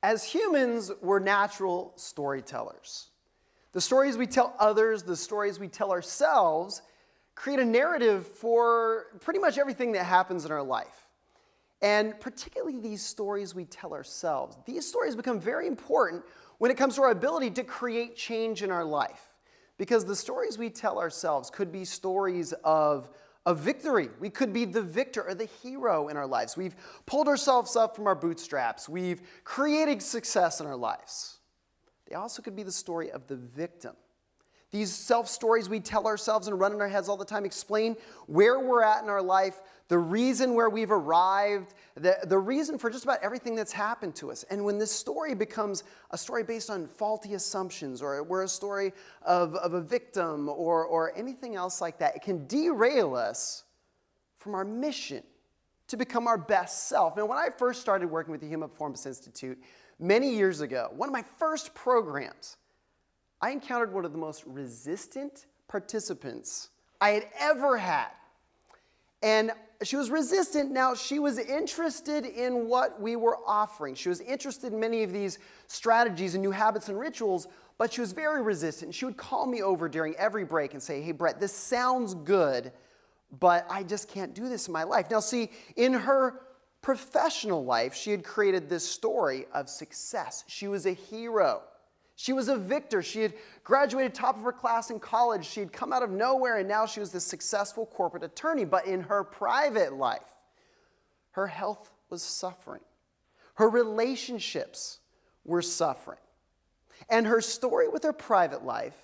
As humans, we're natural storytellers. The stories we tell others, the stories we tell ourselves, create a narrative for pretty much everything that happens in our life. And particularly these stories we tell ourselves. These stories become very important when it comes to our ability to create change in our life. Because the stories we tell ourselves could be stories of victory. We could be the victor or the hero in our lives. We've pulled ourselves up from our bootstraps. We've created success in our lives. They also could be the story of the victim. These self-stories we tell ourselves and run in our heads all the time explain where we're at in our life, the reason where we've arrived, the reason for just about everything that's happened to us. And when this story becomes a story based on faulty assumptions, or we're a story of a victim or anything else like that, it can derail us from our mission to become our best self. Now, when I first started working with the Human Performance Institute many years ago, one of my first programs, I encountered one of the most resistant participants I had ever had. And she was resistant. Now, she was interested in what we were offering. She was interested in many of these strategies and new habits and rituals, but she was very resistant. She would call me over during every break and say, "Hey, Brett, this sounds good, but I just can't do this in my life." Now, see, in her professional life, she had created this story of success. She was a hero. She was a victor. She had graduated top of her class in college. She had come out of nowhere, and now she was this successful corporate attorney. But in her private life, her health was suffering. Her relationships were suffering. And her story with her private life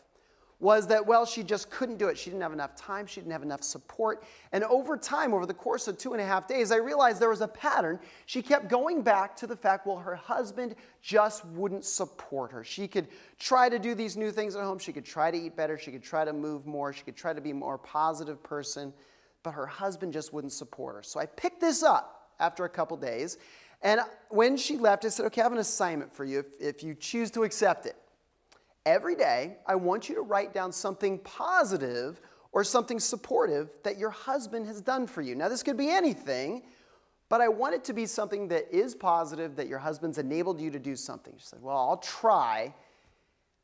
was that, well, she just couldn't do it. She didn't have enough time. She didn't have enough support. And over time, over the course of 2.5 days, I realized there was a pattern. She kept going back to the fact, well, her husband just wouldn't support her. She could try to do these new things at home. She could try to eat better. She could try to move more. She could try to be a more positive person. But her husband just wouldn't support her. So I picked this up after a couple days. And when she left, I said, okay, I have an assignment for you if you choose to accept it. Every day, I want you to write down something positive or something supportive that your husband has done for you. Now, this could be anything, but I want it to be something that is positive, that your husband's enabled you to do something. She said, well, I'll try.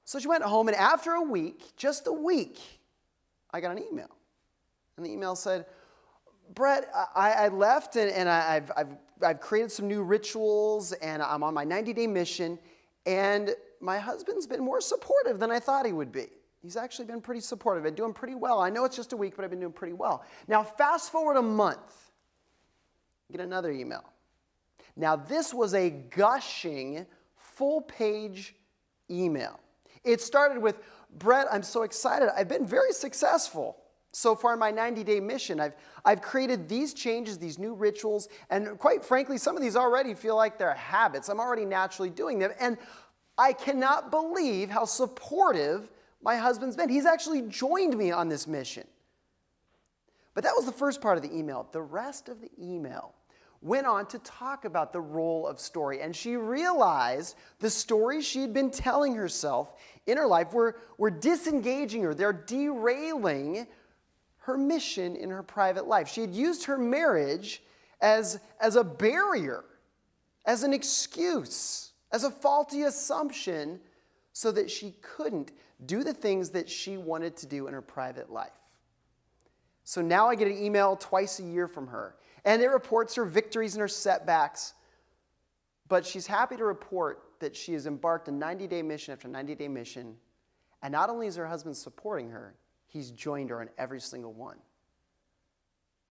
So she went home, and after a week, just a week, I got an email. And the email said, Brett, I left, and I've created some new rituals, and I'm on my 90-day mission, and my husband's been more supportive than I thought he would be. He's actually been pretty supportive. I've been doing pretty well. I know it's just a week, but I've been doing pretty well. Now, fast forward a month, get another email. Now, this was a gushing, full-page email. It started with, Brett, I'm so excited. I've been very successful so far in my 90-day mission. I've created these changes, these new rituals, and quite frankly, some of these already feel like they're habits. I'm already naturally doing them, and I cannot believe how supportive my husband's been. He's actually joined me on this mission. But that was the first part of the email. The rest of the email went on to talk about the role of story. And she realized the stories she had been telling herself in her life were disengaging her. They're derailing her mission in her private life. She had used her marriage as a barrier, as an excuse, as a faulty assumption, so that she couldn't do the things that she wanted to do in her private life. So now I get an email twice a year from her, and it reports her victories and her setbacks, but she's happy to report that she has embarked a 90-day mission after 90-day mission, and not only is her husband supporting her, he's joined her on every single one.